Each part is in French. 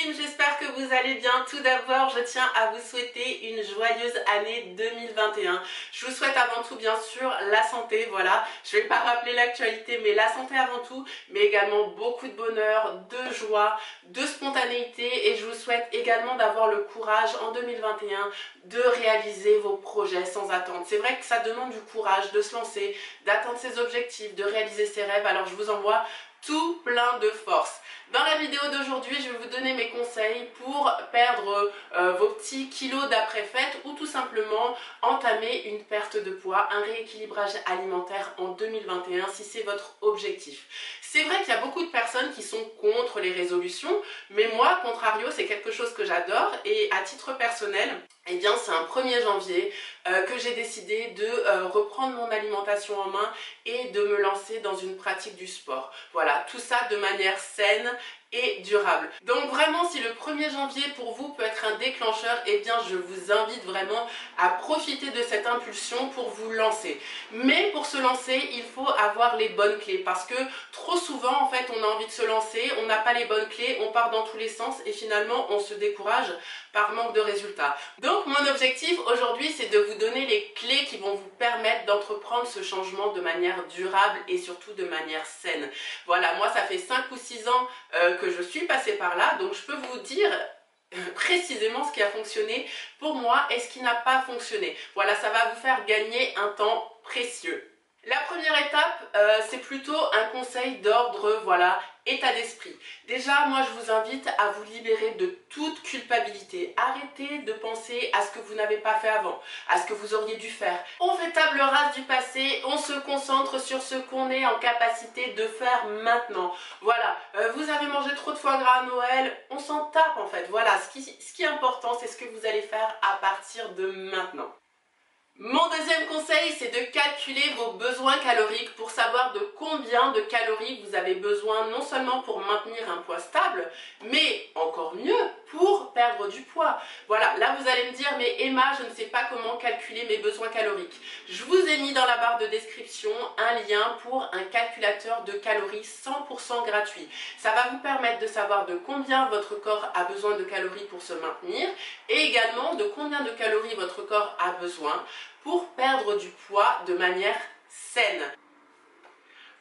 team, j'espère que vous allez bien. Tout d'abord, je tiens à vous souhaiter une joyeuse année 2021. Je vous souhaite avant tout, bien sûr, la santé, voilà. Je ne vais pas rappeler l'actualité, mais la santé avant tout, mais également beaucoup de bonheur, de joie, de spontanéité. Et je vous souhaite également d'avoir le courage en 2021 de réaliser vos projets sans attendre. C'est vrai que ça demande du courage de se lancer, d'atteindre ses objectifs, de réaliser ses rêves. Alors je vous envoie tout plein de force. Dans la vidéo d'aujourd'hui, je vais vous donner mes conseils pour perdre vos petits kilos d'après-fête ou tout simplement entamer une perte de poids, un rééquilibrage alimentaire en 2021 si c'est votre objectif. C'est vrai qu'il y a beaucoup de personnes qui sont contre les résolutions, mais moi, contrario, c'est quelque chose que j'adore et à titre personnel, eh bien c'est un 1er janvier que j'ai décidé de reprendre mon alimentation en main et de me lancer dans une pratique du sport. Voilà, tout ça de manière saine et durable. Donc vraiment, si le 1er janvier pour vous peut être un déclencheur, eh bien je vous invite vraiment à profiter de cette impulsion pour vous lancer. Mais pour se lancer, il faut avoir les bonnes clés parce que trop souvent en fait on a envie de se lancer, on n'a pas les bonnes clés, on part dans tous les sens et finalement on se décourage par manque de résultats. Donc mon objectif aujourd'hui, c'est de vous donner les clés qui vont vous permettre d'entreprendre ce changement de manière durable et surtout de manière saine. Voilà, moi ça fait 5 ou 6 ans que je suis passée par là, donc je peux vous dire précisément ce qui a fonctionné pour moi et ce qui n'a pas fonctionné. Voilà, ça va vous faire gagner un temps précieux. La première étape, c'est plutôt un conseil d'ordre, voilà, état d'esprit. Déjà, moi, je vous invite à vous libérer de toute culpabilité. Arrêtez de penser à ce que vous n'avez pas fait avant, à ce que vous auriez dû faire. On fait table rase du passé, on se concentre sur ce qu'on est en capacité de faire maintenant. Voilà, vous avez mangé trop de foie gras à Noël, on s'en tape en fait. Voilà, ce qui est important, c'est ce que vous allez faire à partir de maintenant. Mon deuxième conseil, c'est de calculer vos besoins caloriques pour savoir de combien de calories vous avez besoin, non seulement pour maintenir un poids stable, mais encore mieux, pour perdre du poids. Voilà, là vous allez me dire, mais Emma, je ne sais pas comment calculer mes besoins caloriques. Je vous ai mis dans la barre de description un lien pour un calculateur de calories 100% gratuit. Ça va vous permettre de savoir de combien votre corps a besoin de calories pour se maintenir et également de combien de calories votre corps a besoin pour perdre du poids de manière saine.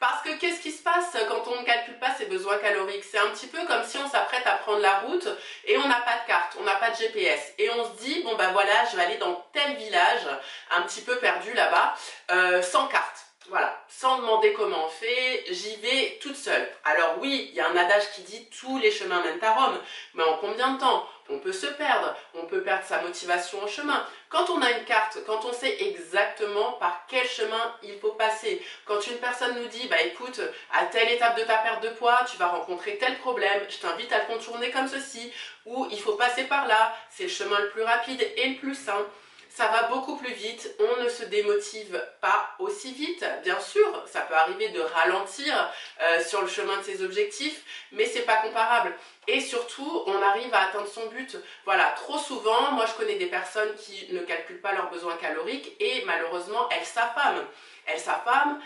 Parce que qu'est-ce qui se passe quand on ne calcule pas ses besoins caloriques? C'est un petit peu comme si on s'apprête à prendre la route et on n'a pas de carte, on n'a pas de GPS. Et on se dit, bon ben voilà, je vais aller dans tel village, un petit peu perdu là-bas, sans carte. Voilà, sans demander comment on fait, j'y vais toute seule. Alors oui, il y a un adage qui dit tous les chemins mènent à Rome, mais en combien de temps? On peut se perdre, on peut perdre sa motivation au chemin. Quand on a une carte, quand on sait exactement par quel chemin il faut passer, quand une personne nous dit, bah écoute, à telle étape de ta perte de poids, tu vas rencontrer tel problème, je t'invite à le contourner comme ceci, ou il faut passer par là, c'est le chemin le plus rapide et le plus sain. Ça va beaucoup plus vite, on ne se démotive pas aussi vite. Bien sûr, ça peut arriver de ralentir sur le chemin de ses objectifs, mais c'est pas comparable. Et surtout, on arrive à atteindre son but. Voilà, trop souvent, moi je connais des personnes qui ne calculent pas leurs besoins caloriques et malheureusement, elles s'affament. Elles s'affament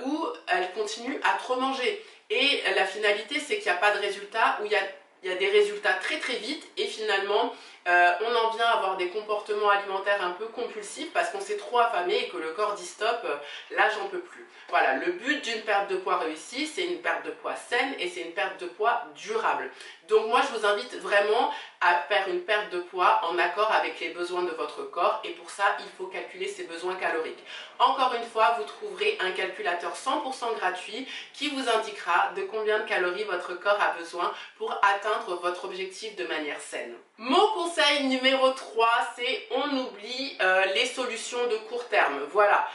ou elles continuent à trop manger. Et la finalité, c'est qu'il n'y a pas de résultat, ou il y a des résultats très très vite et finalement on en vient à avoir des comportements alimentaires un peu compulsifs parce qu'on s'est trop affamé et que le corps dit stop, là j'en peux plus. Voilà, le but d'une perte de poids réussie, c'est une perte de poids saine et c'est une perte de poids durable. Donc moi je vous invite vraiment à faire une perte de poids en accord avec les besoins de votre corps et pour ça il faut calculer ses besoins caloriques. Encore une fois, vous trouverez un calculateur 100% gratuit qui vous indiquera de combien de calories votre corps a besoin pour atteindre votre objectif de manière saine. Mon conseil numéro 3, c'est on oublie les solutions de court terme. Voilà.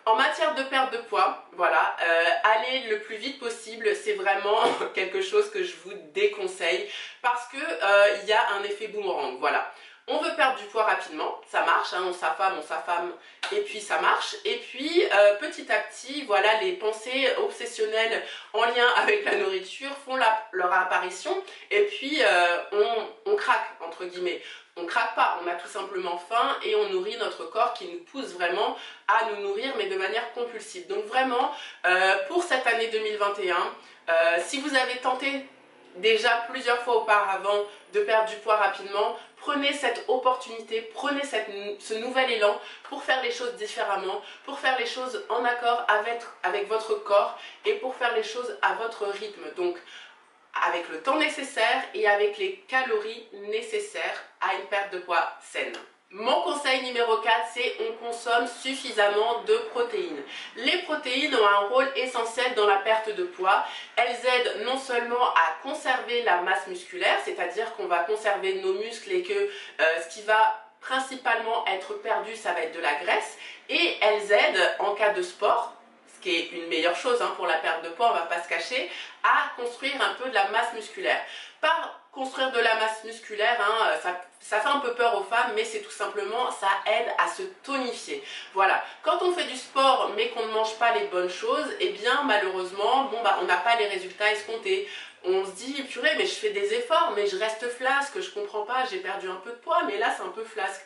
En matière de perte de poids, voilà, aller le plus vite possible, c'est vraiment quelque chose que je vous déconseille parce que il y a un effet boomerang. Voilà. On veut perdre du poids rapidement, ça marche, hein, on s'affame, et puis ça marche. Et puis petit à petit, voilà, les pensées obsessionnelles en lien avec la nourriture font leur apparition. Et puis on craque, entre guillemets. On craque pas, on a tout simplement faim et on nourrit notre corps qui nous pousse vraiment à nous nourrir, mais de manière compulsive. Donc vraiment, pour cette année 2021, si vous avez tenté déjà plusieurs fois auparavant de perdre du poids rapidement, prenez cette opportunité, prenez ce nouvel élan pour faire les choses différemment, pour faire les choses en accord avec votre corps et pour faire les choses à votre rythme. Donc, avec le temps nécessaire et avec les calories nécessaires à une perte de poids saine. Mon conseil numéro 4, c'est on consomme suffisamment de protéines. Les protéines ont un rôle essentiel dans la perte de poids. Elles aident non seulement à conserver la masse musculaire, c'est-à-dire qu'on va conserver nos muscles et que ce qui va principalement être perdu, ça va être de la graisse. Et elles aident en cas de sport, ce qui est une meilleure chose pour la perte de poids, on ne va pas se cacher, à construire un peu de la masse musculaire. Par construire de la masse musculaire, ça fait un peu peur aux femmes, mais c'est tout simplement, ça aide à se tonifier. Voilà, quand on fait du sport mais qu'on ne mange pas les bonnes choses, eh bien malheureusement, on n'a pas les résultats escomptés. On se dit, purée, mais je fais des efforts, mais je reste flasque, je comprends pas, j'ai perdu un peu de poids, mais là c'est un peu flasque.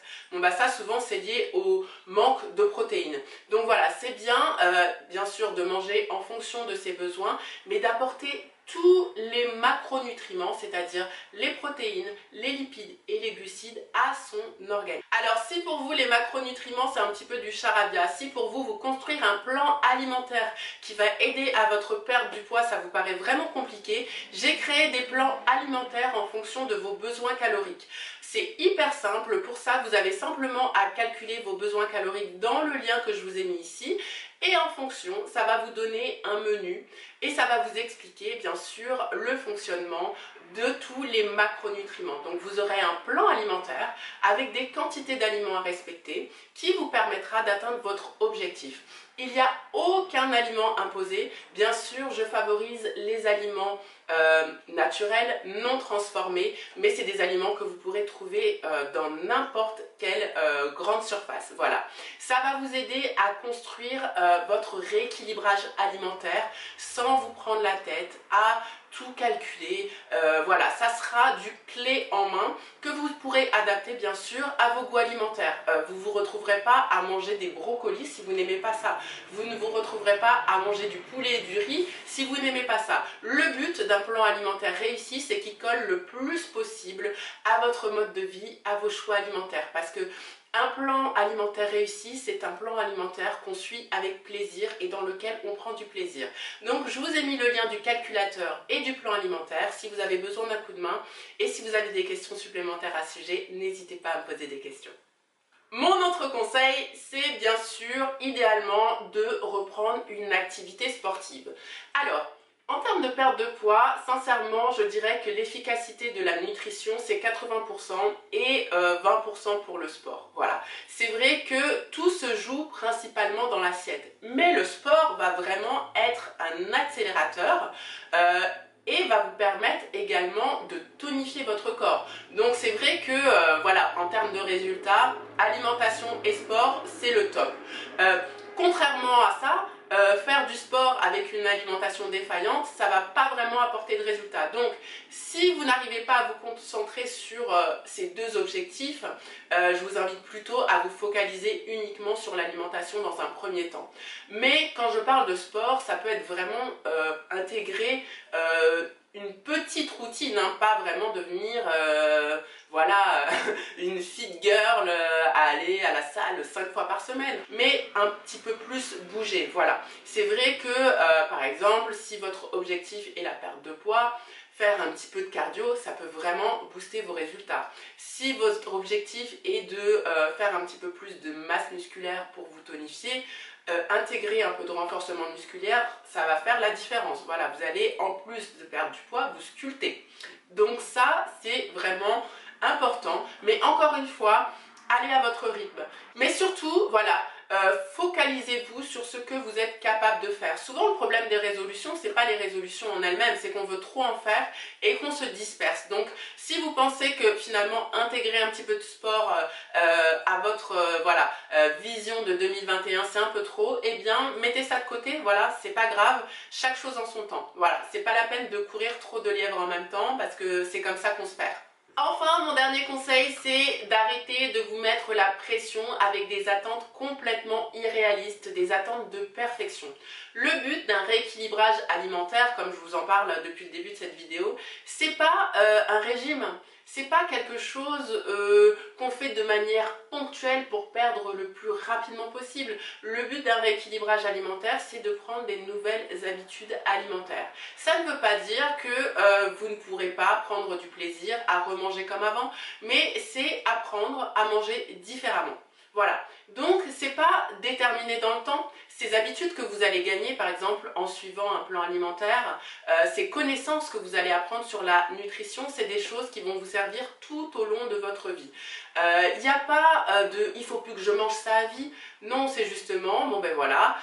Ça souvent c'est lié au manque de protéines. Donc voilà, c'est bien sûr de manger en fonction de ses besoins, mais d'apporter tous les macronutriments, c'est-à-dire les protéines, les lipides et les glucides à son organisme. Alors si pour vous les macronutriments c'est un petit peu du charabia, si pour vous construire un plan alimentaire qui va aider à votre perte du poids, ça vous paraît vraiment compliqué, j'ai créé des plans alimentaires en fonction de vos besoins caloriques. C'est hyper simple, pour ça vous avez simplement à calculer vos besoins caloriques dans le lien que je vous ai mis ici. Et en fonction, ça va vous donner un menu et ça va vous expliquer bien sûr le fonctionnement de tous les macronutriments. Donc vous aurez un plan alimentaire avec des quantités d'aliments à respecter qui vous permettra d'atteindre votre objectif. Il n'y a aucun aliment imposé. Bien sûr, je favorise les aliments naturels, non transformés, mais c'est des aliments que vous pourrez trouver dans n'importe quelle grande surface. Voilà. Ça va vous aider à construire votre rééquilibrage alimentaire sans vous prendre la tête, à tout calculer. Voilà, ça sera du clé en main que vous pourrez adapter bien sûr à vos goûts alimentaires. Vous ne vous retrouverez pas à manger des brocolis si vous n'aimez pas ça. Vous ne vous retrouverez pas à manger du poulet et du riz si vous n'aimez pas ça. Le but d'un plan alimentaire réussi, c'est qu'il colle le plus possible à votre mode de vie, à vos choix alimentaires. Parce que un plan alimentaire réussi, c'est un plan alimentaire qu'on suit avec plaisir et dans lequel on prend du plaisir. Donc je vous ai mis le lien du calculateur et du plan alimentaire si vous avez besoin d'un coup de main. Et si vous avez des questions supplémentaires à ce sujet, n'hésitez pas à me poser des questions. Mon autre conseil, c'est bien sûr idéalement de reprendre une activité sportive. Alors, en termes de perte de poids, sincèrement, je dirais que l'efficacité de la nutrition, c'est 80% et 20% pour le sport. Voilà. C'est vrai que tout se joue principalement dans l'assiette. Mais le sport va vraiment être un accélérateur et va vous permettre également de tonifier votre corps. Donc c'est vrai que, voilà, en termes de résultats, alimentation et sport, c'est le top. Contrairement à ça, faire du sport avec une alimentation défaillante, ça ne va pas vraiment apporter de résultats. Donc, si vous n'arrivez pas à vous concentrer sur ces deux objectifs, je vous invite plutôt à vous focaliser uniquement sur l'alimentation dans un premier temps. Mais quand je parle de sport, ça peut être vraiment intégrer une petite routine, pas vraiment devenir voilà, une fit girl à aller à la salle 5 fois par semaine, mais un petit peu plus bouger. Voilà. C'est vrai que par exemple, si votre objectif est la perte de poids, faire un petit peu de cardio, ça peut vraiment booster vos résultats. Si votre objectif est de faire un petit peu plus de masse musculaire pour vous tonifier, intégrer un peu de renforcement musculaire, ça va faire la différence. Voilà, vous allez en plus de perdre du poids, vous sculpter. Donc ça, c'est vraiment important. Mais encore une fois, allez à votre rythme. Mais surtout, voilà, focalisez-vous sur ce que vous êtes capable de faire. Souvent, le problème des résolutions, c'est pas les résolutions en elles-mêmes, c'est qu'on veut trop en faire et qu'on se disperse. Donc, si vous pensez que finalement intégrer un petit peu de sport à votre voilà, vision de 2021, c'est un peu trop, eh bien, mettez ça de côté. Voilà, c'est pas grave. Chaque chose en son temps. Voilà, c'est pas la peine de courir trop de lièvres en même temps parce que c'est comme ça qu'on se perd. Enfin, mon dernier conseil, c'est d'arrêter de vous mettre la pression avec des attentes complètement irréalistes, des attentes de perfection. Le but d'un rééquilibrage alimentaire, comme je vous en parle depuis le début de cette vidéo, c'est pas un régime. C'est pas quelque chose qu'on fait de manière ponctuelle pour perdre le plus rapidement possible. Le but d'un rééquilibrage alimentaire, c'est de prendre des nouvelles habitudes alimentaires. Ça ne veut pas dire que vous ne pourrez pas prendre du plaisir à remanger comme avant, mais c'est apprendre à manger différemment. Voilà, donc c'est pas déterminé dans le temps. Ces habitudes que vous allez gagner, par exemple, en suivant un plan alimentaire, ces connaissances que vous allez apprendre sur la nutrition, c'est des choses qui vont vous servir tout au long de votre vie. Il n'y a pas de « il faut plus que je mange ça à vie ». Non, c'est justement, bon ben voilà,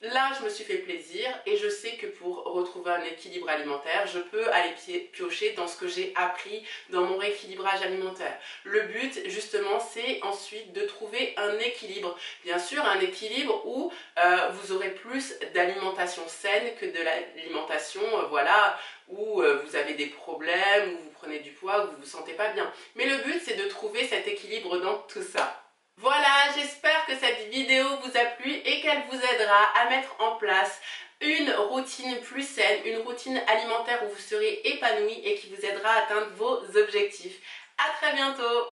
là, je me suis fait plaisir et je sais que pour retrouver un équilibre alimentaire, je peux aller piocher dans ce que j'ai appris dans mon rééquilibrage alimentaire. Le but, justement, c'est ensuite de trouver un équilibre. Bien sûr, un équilibre où vous aurez plus d'alimentation saine que de l'alimentation, voilà, où vous avez des problèmes, où vous prenez du poids, où vous ne vous sentez pas bien. Mais le but, c'est de trouver cet équilibre dans tout ça. Voilà, j'espère que cette vidéo vous a plu et qu'elle vous aidera à mettre en place une routine plus saine, une routine alimentaire où vous serez épanoui et qui vous aidera à atteindre vos objectifs. À très bientôt!